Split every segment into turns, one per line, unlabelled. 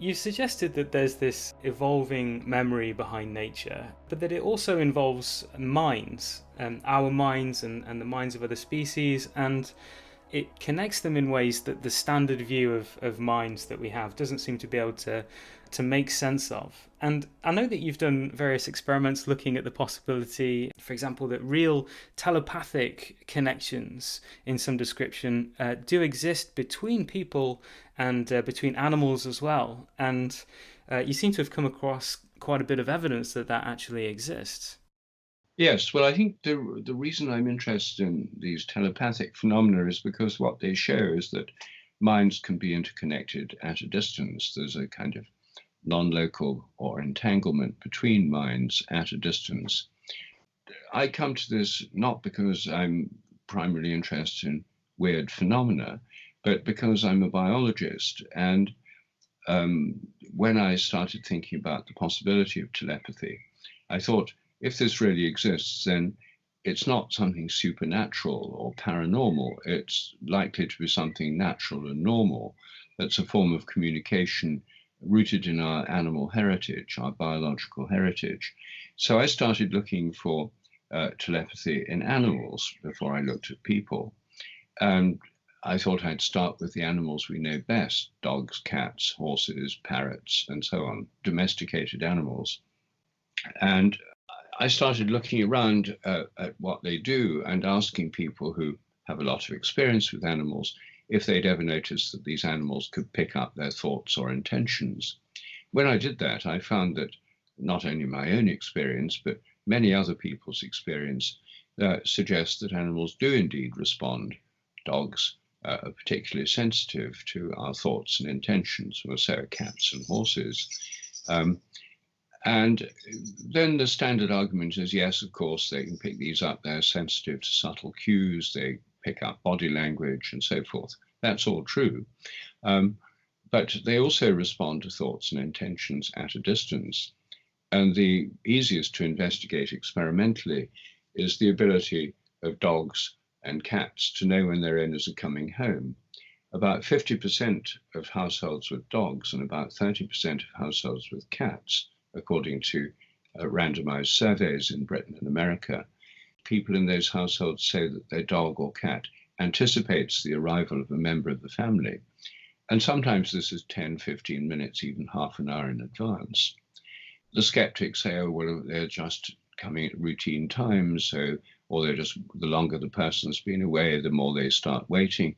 You suggested that there's this evolving memory behind nature, but that it also involves minds, our minds and the minds of other species, and it connects them in ways that the standard view of minds that we have doesn't seem to be able to make sense of. And I know that you've done various experiments looking at the possibility, for example, that real telepathic connections in some description do exist between people and between animals as well. And you seem to have come across quite a bit of evidence that that actually exists.
Yes, well, I think the reason I'm interested in these telepathic phenomena is because what they show is that minds can be interconnected at a distance. There's a kind of non-local or entanglement between minds at a distance. I come to this not because I'm primarily interested in weird phenomena, but because I'm a biologist. And when I started thinking about the possibility of telepathy, I thought, if this really exists, then it's not something supernatural or paranormal. It's likely to be something natural and normal. That's a form of communication rooted in our animal heritage, our biological heritage. So I started looking for telepathy in animals before I looked at people. And I thought I'd start with the animals we know best: dogs, cats, horses, parrots, and so on, domesticated animals. And I started looking around at what they do and asking people who have a lot of experience with animals if they'd ever noticed that these animals could pick up their thoughts or intentions. When I did that, I found that not only my own experience, but many other people's experience suggests that animals do indeed respond. Dogs are particularly sensitive to our thoughts and intentions, or so are cats and horses. Um, and then the standard argument is, yes, of course, they can pick these up. They're sensitive to subtle cues. They pick up body language and so forth. That's all true. Um, but they also respond to thoughts and intentions at a distance. And the easiest to investigate experimentally is the ability of dogs and cats to know when their owners are coming home. About 50% of households with dogs and about 30% of households with cats, according to randomized surveys in Britain and America, people in those households say that their dog or cat anticipates the arrival of a member of the family. And sometimes this is 10, 15 minutes, even half an hour in advance. The skeptics say, oh, well, they're just coming at routine times, so, or they're just, the longer the person's been away, the more they start waiting,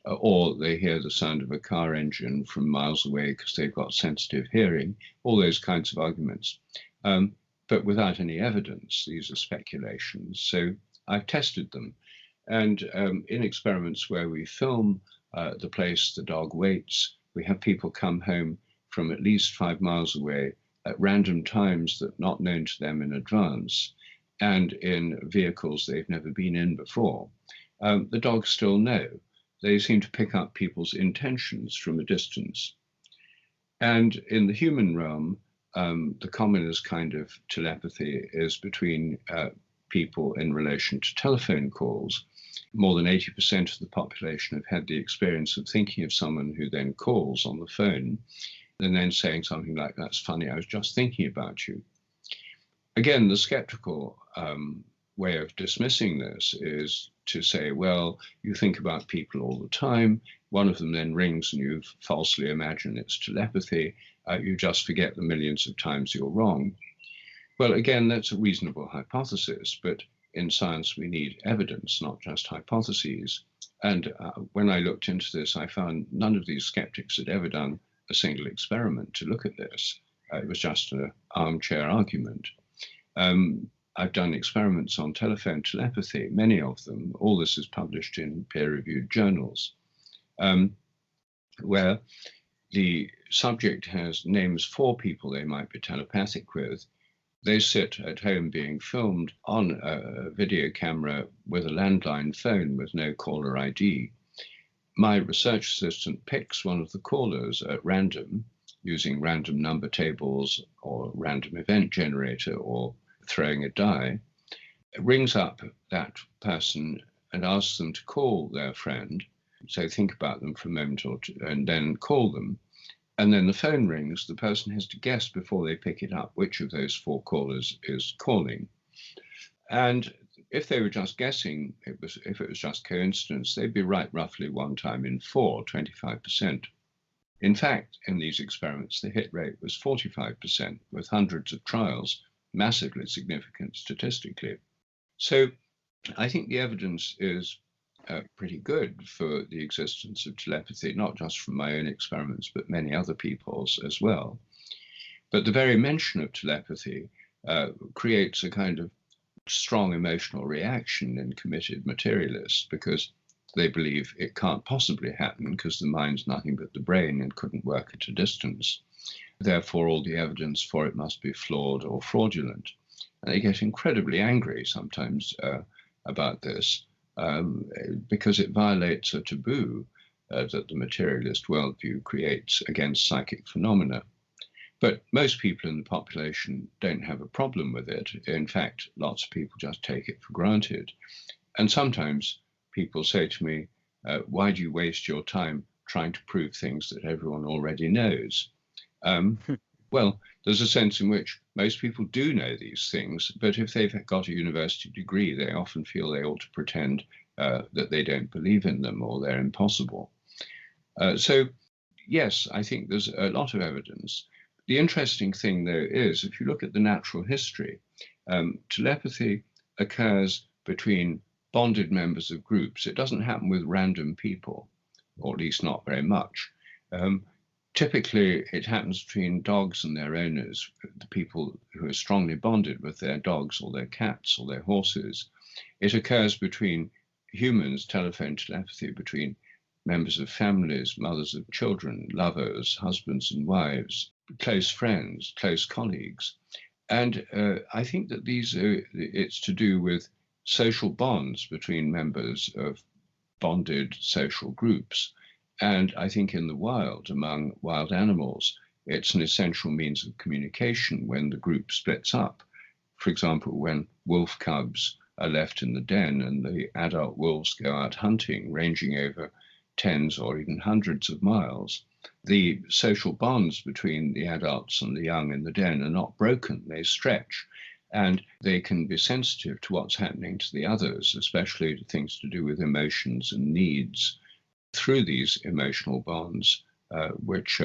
or they hear the sound of a car engine from miles away because they've got sensitive hearing, all those kinds of arguments. But without any evidence, these are speculations. So I've tested them. And in experiments where we film the place the dog waits, we have people come home from at least 5 miles away at random times that are not known to them in advance, and in vehicles they've never been in before. The dogs still know. They seem to pick up people's intentions from a distance. And in the human realm, the commonest kind of telepathy is between people in relation to telephone calls. More than 80% of the population have had the experience of thinking of someone who then calls on the phone and then saying something like, that's funny, I was just thinking about you. Again, the skeptical way of dismissing this is to say, well, you think about people all the time. One of them then rings and you falsely imagine it's telepathy. You just forget the millions of times you're wrong. Well, again, that's a reasonable hypothesis, but in science we need evidence, not just hypotheses. And when I looked into this, I found none of these skeptics had ever done a single experiment to look at this. It was just an armchair argument. I've done experiments on telephone telepathy, many of them. All this is published in peer-reviewed journals, where the subject names 4 people they might be telepathic with. They sit at home being filmed on a video camera with a landline phone with no caller ID. My research assistant picks one of the callers at random using random number tables or random event generator or throwing a die, rings up that person and asks them to call their friend. So think about them for a moment or two and then call them. And then the phone rings, the person has to guess before they pick it up which of those four callers is calling. And if they were just guessing, if it was just coincidence, they'd be right roughly one time in four, 25%. In fact, in these experiments, the hit rate was 45%, with hundreds of trials, massively significant statistically. So I think the evidence is pretty good for the existence of telepathy, not just from my own experiments, but many other people's as well. But the very mention of telepathy creates a kind of strong emotional reaction in committed materialists because they believe it can't possibly happen because the mind's nothing but the brain and couldn't work at a distance. Therefore, all the evidence for it must be flawed or fraudulent. And they get incredibly angry sometimes about this because it violates a taboo that the materialist worldview creates against psychic phenomena. But most people in the population don't have a problem with it. In fact, lots of people just take it for granted. And sometimes people say to me, why do you waste your time trying to prove things that everyone already knows? Well, there's a sense in which most people do know these things, but if they've got a university degree, they often feel they ought to pretend that they don't believe in them or they're impossible. So, yes, I think there's a lot of evidence. The interesting thing, though, is if you look at the natural history, telepathy occurs between bonded members of groups. It doesn't happen with random people, or at least not very much. Typically, it happens between dogs and their owners, the people who are strongly bonded with their dogs or their cats or their horses. It occurs between humans, telephone telepathy, between members of families, mothers of children, lovers, husbands and wives, close friends, close colleagues. And I think that it's to do with social bonds between members of bonded social groups. And I think in the wild, among wild animals, it's an essential means of communication when the group splits up. For example, when wolf cubs are left in the den and the adult wolves go out hunting, ranging over tens or even hundreds of miles, the social bonds between the adults and the young in the den are not broken, they stretch. And they can be sensitive to what's happening to the others, especially to things to do with emotions and needs through these emotional bonds, which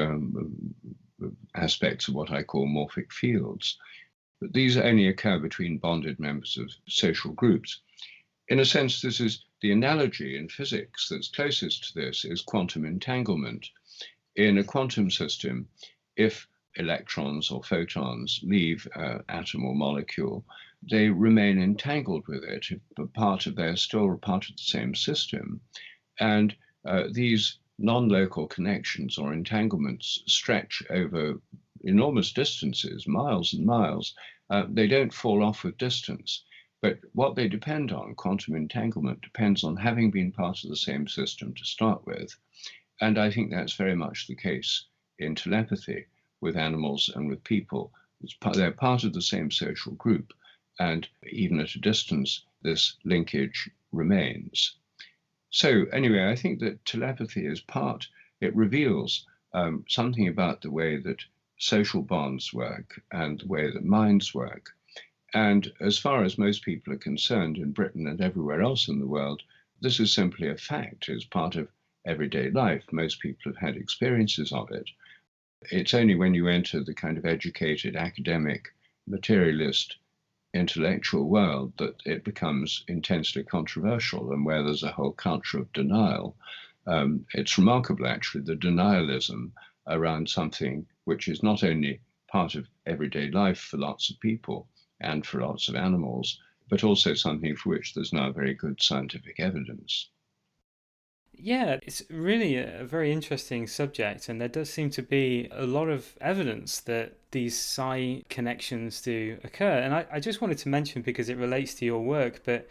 aspects of what I call morphic fields. But these only occur between bonded members of social groups. In a sense, this is the analogy in physics that's closest to this is quantum entanglement. In a quantum system, if electrons or photons leave an atom or molecule, they remain entangled with it, they're still part of the same system. And these non-local connections or entanglements stretch over enormous distances, miles and miles. They don't fall off with distance. But what they depend on, quantum entanglement, depends on having been part of the same system to start with. And I think that's very much the case in telepathy with animals and with people. They're part of the same social group. And even at a distance, this linkage remains. So anyway, I think that telepathy is it reveals something about the way that social bonds work and the way that minds work. And as far as most people are concerned in Britain and everywhere else in the world, this is simply a fact. It's part of everyday life. Most people have had experiences of it. It's only when you enter the kind of educated, academic, materialist, intellectual world that it becomes intensely controversial and where there's a whole culture of denial. It's remarkable, actually, the denialism around something which is not only part of everyday life for lots of people and for lots of animals, but also something for which there's now very good scientific evidence.
Yeah, it's really a very interesting subject, and there does seem to be a lot of evidence that these psi connections do occur. And I just wanted to mention, because it relates to your work, but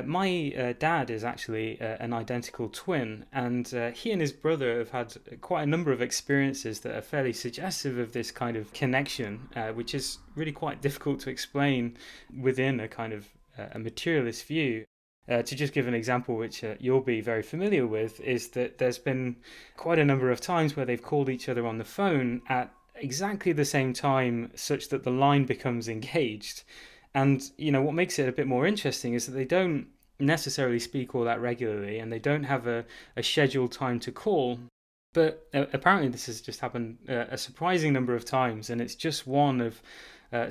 my dad is actually an identical twin, and he and his brother have had quite a number of experiences that are fairly suggestive of this kind of connection, which is really quite difficult to explain within a kind of a materialist view. To just give an example, which you'll be very familiar with, is that there's been quite a number of times where they've called each other on the phone at exactly the same time, such that the line becomes engaged. And, what makes it a bit more interesting is that they don't necessarily speak all that regularly, and they don't have a scheduled time to call. But apparently this has just happened a surprising number of times, and it's just one of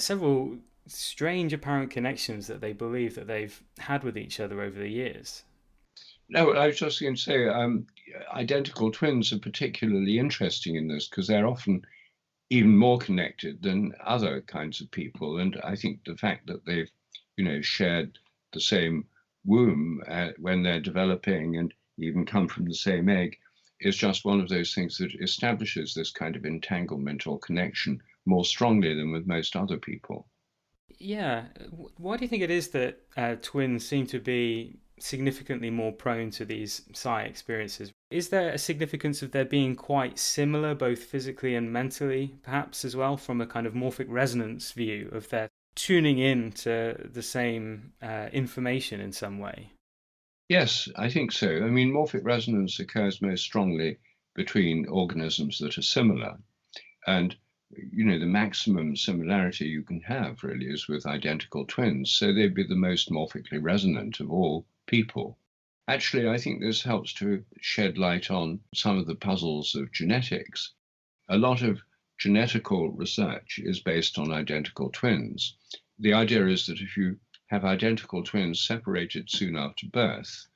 several strange apparent connections that they believe that they've had with each other over the years.
No, I was just going to say, identical twins are particularly interesting in this because they're often even more connected than other kinds of people. And I think the fact that they've, shared the same womb when they're developing and even come from the same egg is just one of those things that establishes this kind of entanglement or connection more strongly than with most other people.
Yeah, why do you think it is that twins seem to be significantly more prone to these psi experiences? Is there a significance of their being quite similar, both physically and mentally, perhaps as well, from a kind of morphic resonance view of their tuning in to the same information in some way?
Yes, I think so. I mean, morphic resonance occurs most strongly between organisms that are similar. And the maximum similarity you can have really is with identical twins. So they'd be the most morphically resonant of all people. Actually, I think this helps to shed light on some of the puzzles of genetics. A lot of genetical research is based on identical twins. The idea is that if you have identical twins separated soon after birth,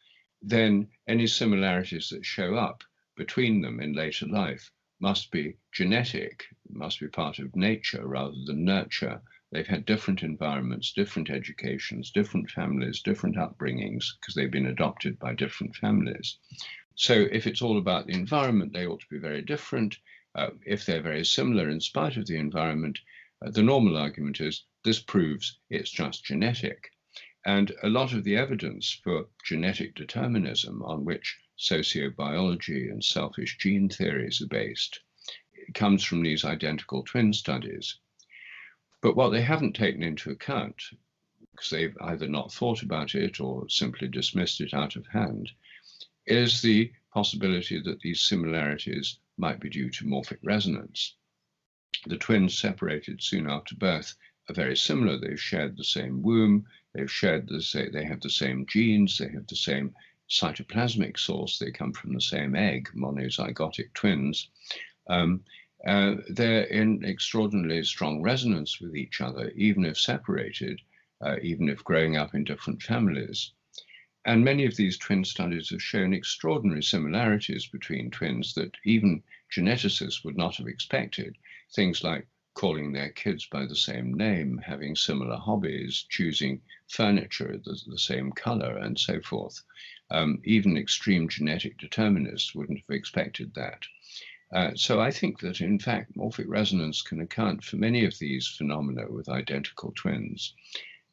then any similarities that show up between them in later life must be genetic, must be part of nature rather than nurture. They've had different environments, different educations, different families, different upbringings, because they've been adopted by different families. So if it's all about the environment, they ought to be very different. If they're very similar in spite of the environment, the normal argument is this proves it's just genetic. And a lot of the evidence for genetic determinism on which sociobiology and selfish gene theories are based comes from these identical twin studies. But what they haven't taken into account, because they've either not thought about it or simply dismissed it out of hand, is the possibility that these similarities might be due to morphic resonance. The twins separated soon after birth are very similar. They've shared the same womb, they have the same genes, they have the same cytoplasmic source, they come from the same egg, monozygotic twins. They're in extraordinarily strong resonance with each other, even if separated, even if growing up in different families. And many of these twin studies have shown extraordinary similarities between twins that even geneticists would not have expected. Things like calling their kids by the same name, having similar hobbies, choosing furniture the same color, and so forth. Even extreme genetic determinists wouldn't have expected that. So I think that, in fact, morphic resonance can account for many of these phenomena with identical twins.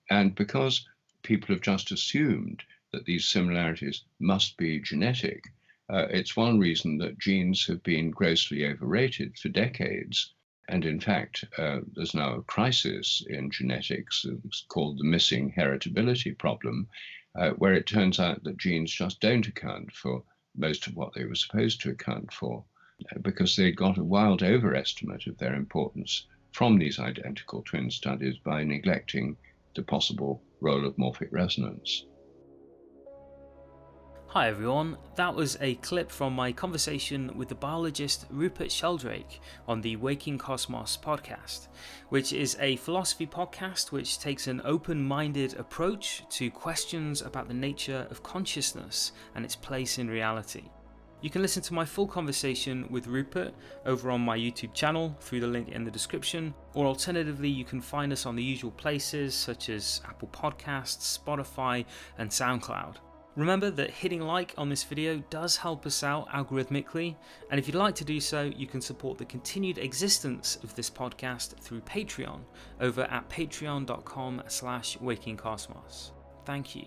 And because people have just assumed that these similarities must be genetic, it's one reason that genes have been grossly overrated for decades. And in fact, there's now a crisis in genetics. It's called the missing heritability problem, where it turns out that genes just don't account for most of what they were supposed to account for, because they got a wild overestimate of their importance from these identical twin studies by neglecting the possible role of morphic resonance.
Hi everyone, that was a clip from my conversation with the biologist Rupert Sheldrake on the Waking Cosmos podcast, which is a philosophy podcast which takes an open-minded approach to questions about the nature of consciousness and its place in reality. You can listen to my full conversation with Rupert over on my YouTube channel through the link in the description, or alternatively you can find us on the usual places such as Apple Podcasts, Spotify and SoundCloud. Remember that hitting like on this video does help us out algorithmically, and if you'd like to do so, you can support the continued existence of this podcast through Patreon over at patreon.com/wakingcosmos. Thank you.